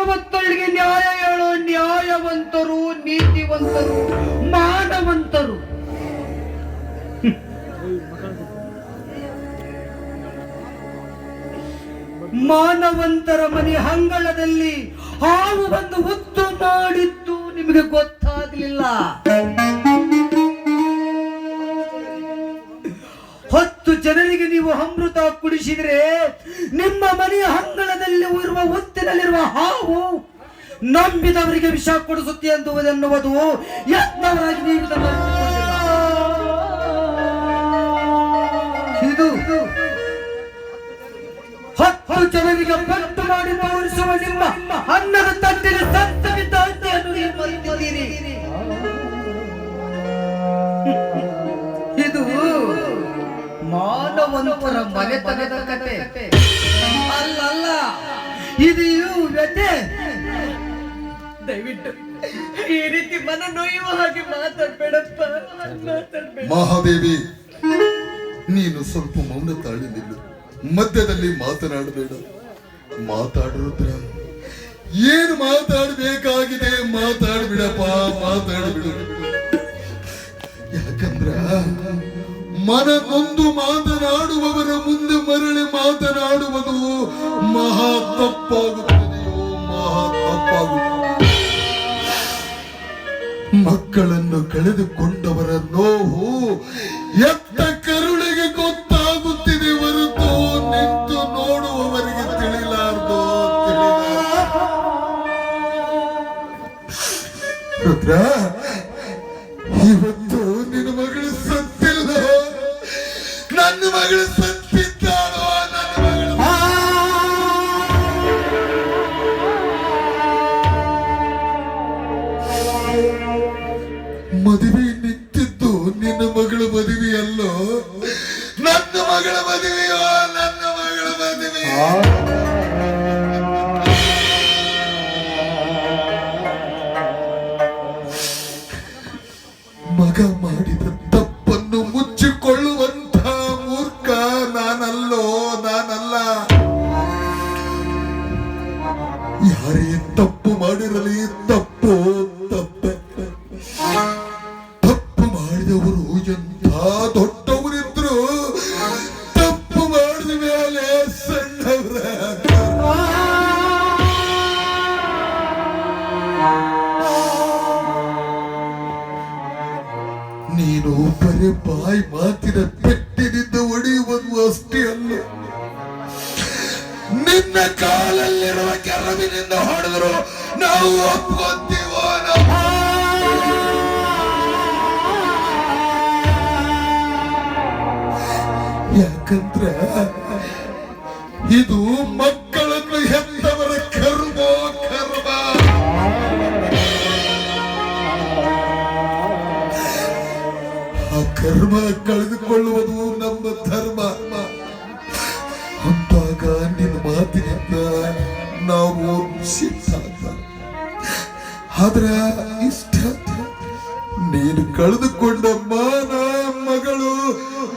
ಹೊತ್ತೊಳಗೆ ನ್ಯಾಯ ಹೇಳೋ ನ್ಯಾಯವಂತರು, ನೀತಿವಂತರು, ಮಾನವಂತರು. ಮಾನವಂತರ ಮನೆ ಅಂಗಳದಲ್ಲಿ ಹಾವು ಬಂದು ಮುತ್ತು ಮಾಡಿತ್ತು, ನಿಮಗೆ ಗೊತ್ತಾಗ್ಲಿಲ್ಲ. 10 ಜನರಿಗೆ ನೀವು ಅಮೃತ ಕುಡಿಸಿದ್ರೆ ನಿಮ್ಮ ಮನೆಯ ಅಂಗಳದಲ್ಲಿ ಇರುವ ಹೊತ್ತಿನಲ್ಲಿರುವ ಹಾವು ನಂಬಿದವರಿಗೆ ವಿಷ ಕೊಡಿಸುತ್ತೆ ಎನ್ನುವುದು ಯತ್ನವರಾಗಿ ನೀವು ಇದನ್ನು ಇದು 10 ಜನರಿಗೆ ಪಟ್ಟು ಮಾಡಿ ತೋರಿಸುವ ನಿಮ್ಮ ಅನ್ನದ ತಟ್ಟಿನ ಸತ್ತವಿದ್ದ ಹಂದಿಯನ್ನು ನೀವು ಮರೆತಿದ್ದೀರಿ. ಇದು ಮಾನವಂತರ ಮನೆತನದ ಕತೆ ಅಲ್ಲ, ಇದು ವ್ಯತೆ. ದಯವಿಟ್ಟು ಈ ರೀತಿ ಮನ ನೋಯುವ ಹಾಗೆ ಮಾತಾಡ್ಬೇಡಪ್ಪ. ಮಹಾದೇವಿ, ನೀನು ಸ್ವಲ್ಪ ಮೌನ ತಾಳಿ ನಿಲ್ಲು. ಮಧ್ಯದಲ್ಲಿ ಮಾತನಾಡಬೇಡ. ಮಾತಾಡಿದ್ರ ಏನು ಮಾತಾಡಬೇಕಾಗಿದೆ ಮಾತಾಡ್ಬಿಡಪ್ಪ, ಮಾತಾಡ್ಬಿಡು. ಯಾಕಂದ್ರ ಮನನೊಂದು ಮಾತನಾಡುವವರ ಮುಂದೆ ಮರಳಿ ಮಾತನಾಡುವುದು ಮಹಾ ತಪ್ಪಾಗುತ್ತದೆಯೋ, ಮಹಾ ತಪ್ಪಾಗುತ್ತದೆ. ಮಕ್ಕಳನ್ನು ಕಳೆದುಕೊಂಡವರ ನೋವು ಎತ್ತ ಕರುಳಿಗೆ ಗೊತ್ತಾಗುತ್ತಿದೆ ಹೊರತು ನಿಂತು ನೋಡುವವರಿಗೆ ತಿಳಿಲಾರ್ದು. ರುದ್ರ, ಇವತ್ತು ನಿನ್ನ ಮಗಳು ಸತ್ತಿಲ್ಲ, ನನ್ನ ಮಗಳು ಸತ್ತಿದ್ದಾಳೋ, ನನ್ನ ಮಗಳು ಮದುವೆ ನಿಂತಿದ್ದು ನಿನ್ನ ಮಗಳ ಮದುವೆಯಲ್ಲೋ, ನನ್ನ ಮಗಳ ಮದುವೆಯೋ, ನನ್ನ ಮಗಳ ಮದುವೆ. ಮಗ ಮಾಡಿದ ತಪ್ಪನ್ನು ಮುಚ್ಚಿಕೊಳ್ಳುವಂತ ಮೂರ್ಖ ನಾನಲ್ಲೋ, ನಾನಲ್ಲ. ಯಾರೇ ತಪ್ಪು ಮಾಡಿರಲಿ, ತಪ್ಪು ತಪ್ಪೆ. ತಪ್ಪು ಮಾಡಿದವರು ಎಂಥ ದೊಡ್ಡವರಿದ್ರು ತಪ್ಪು ಮಾಡಿದ ಮೇಲೆ ಸಣ್ಣವರ. ನೀನು ಬರೀ ಬಾಯಿ ಮಾತಿನ ಪೆಟ್ಟಿನಿಂದ ಒಡೆಯುವುದು ಅಷ್ಟೇ ಅಲ್ಲ, ನಿನ್ನ ಕಾಲಲ್ಲಿರುವ ಕೆರವಿನಿಂದ ಹೊಡೆದ್ರು ನಾವು ಒಪ್ಕೊಂತೀವೋ. ಯಾಕಂದ್ರೆ ಇದು ಮಕ್ಕಳನ್ನು ಹೆತ್ತವರ ಕರ್ಮ, ಕರ್ಮ. ಆ ಕರ್ಮ ಕಳೆದುಕೊಳ್ಳುವುದು ನಮ್ಮ ಧರ್ಮ. ಅಂತಾಗ ನಿನ್ನ ಮಾತಿನಿಂದ ನಾವು ಶಿಕ್ಷಾರ್ಥ. ಆದ್ರೆ ಇಷ್ಟ ನೀನು ಕಳೆದುಕೊಂಡ ಮಾನ ಮಗಳು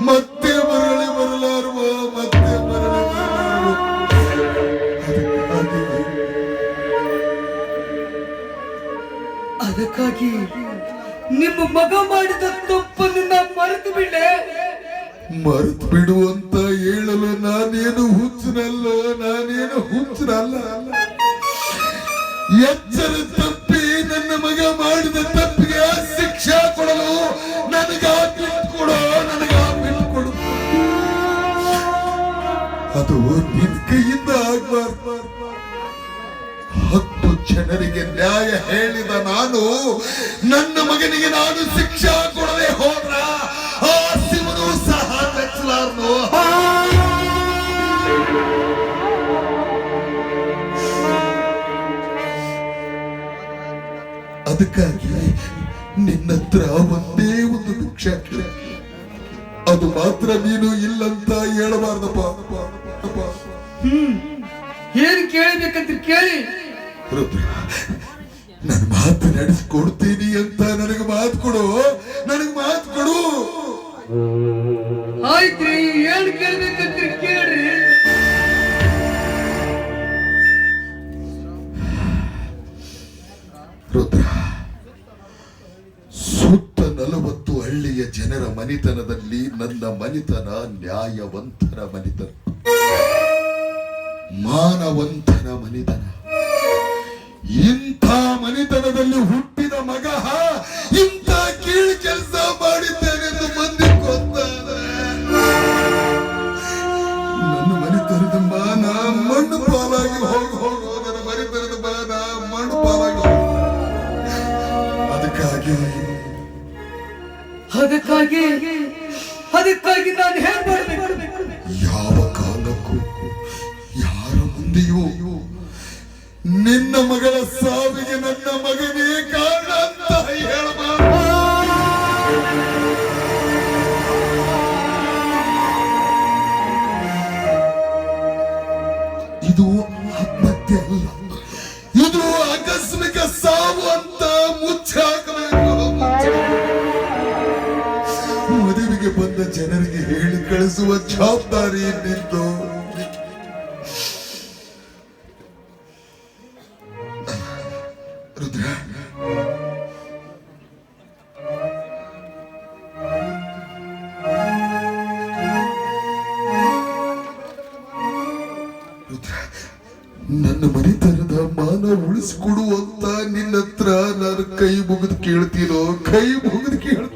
ಮತ್ತೆ ಮರಳಿ ಬರಲಾರುವ, ಮತ್ತೆ ಮರಳಿ ಬರಲಾರುವ. ಅದಕ್ಕಾಗಿ ನಿಮ್ಮ ಮಗ ಮಾಡಿದ ತಪ್ಪನ್ನು ನಾ ಮರೆತು ಬಿಡೆ. ಮರೆತು ಬಿಡು ಅಂತ ಹೇಳಲು ನಾನೇನು ಹುಚ್ಚನಲ್ಲೋ, ನಾನೇನು ಹುಚ್ಚನಲ್ಲ. ಎಚ್ಚರ ತಪ್ಪಿ ನನ್ನ ಮಗ ಮಾಡಿದ ತಪ್ಪಿಗೆ ಶಿಕ್ಷೆ ಕೊಡಲು ನನಗ ಬಿಟ್ಕೊಡು, ನನಗ ಬಿಟ್ಕೊಡು. ಅದು ನಿನ್ ಕೈಯಿಂದ ಆಗ್ಬಾರ್ದು. 10 ಜನರಿಗೆ ನ್ಯಾಯ ಹೇಳಿದ ನಾನು ನನ್ನ ಮಗನಿಗೆ ನಾನು ಶಿಕ್ಷೆ ಕೊಡದೆ ಹೋದ್ರ ಆ ಶಿವನು ಸಹ ಮೆಚ್ಚಲಾರನು. ಅದಕ್ಕಾಗಿ ನಿನ್ನತ್ರ ಒಂದೇ ಒಂದು ಭಿಕ್ಷೆ, ಅದು ಮಾತ್ರ ನೀನು ಇಲ್ಲಂತ ಹೇಳಬಾರ್ದಪ್ಪ. ಏನ್ ಕೇಳಬೇಕಂತ ಕೇಳಿ. ರುದ್ರ, ನನ್ನ ಮಾತು ನಡೆಸಿಕೊಡ್ತೀನಿ ಅಂತ ನನಗೆ ಮಾತು ಕೊಡು, ನನಗೆ ಮಾತು ಕೊಡು. ಆಯ್ತ್ರಿ, ಏನ್ ಕೇಳ್ಬೇಕಂತ ಕೇಳ್ರಿ. ರುದ್ರ, ಸುತ್ತ 40 ಹಳ್ಳಿಯ ಜನರ ಮನಿತನದಲ್ಲಿ ನನ್ನ ಮನಿತನ ನ್ಯಾಯವಂತರ ಮನಿತನ, ಮಾನವಂತನ ಮನಿತನ. ಇಂಥ ಮನಿತನದಲ್ಲಿ ಹುಟ್ಟಿದ ಮಗ ಇಂಥ ಕೀಳು ಕೆಲಸ ಮಾಡಿದ್ದೇನೆಂದು ಮಂದಿ ಗೊತ್ತಾರೆ. ನನ್ನ ಮನಿತನದ ಮಾನ ಮಣ್ಣು ಪಾಲಾಗಿ ಹೋಗೋ, ನನ್ನ ಮನಿತನದ ಮಾನ ಮಣ್ಣು ಪಾಲಾಗಿ ಅದಕ್ಕಾಗಿ ನಾನು ಹೇಳ್ಬಾರ್ದು. ಯಾವ ಕಾಲಕ್ಕೂ ಯಾರ ಮುಂದೆಯೂ ನಿನ್ನ ಮಗಳ ಸಾವಿಗೆ ನನ್ನ ಮಗನೇ ಕಾರಣ ಅಂತ ಹೇಳಬಾರದು. ಇದು ಆತ್ಮಹತ್ಯೆ ಅಲ್ಲ, ಇದು ಆಕಸ್ಮಿಕ ಸಾವು ಅಂತ ಮುಚ್ಚಾಕಬೇಕು. ಮದುವೆಗೆ ಬಂದ ಜನರಿಗೆ ಹೇಳಿ ಕಳಿಸುವ ಜವಾಬ್ದಾರಿ ನಿಂತು. ರುದ್ರ, ನನ್ನ ಮನೆತನದ ಮಾನ ಉಳಿಸಿಕೊಡುವಂತ ನಿನ್ನ ಹತ್ರ ನಾನು ಕೈ ಮುಗಿದು ಕೇಳ್ತೀನೋ, ಕೈ ಮುಗಿದು ಕೇಳ್ತೀನಿ.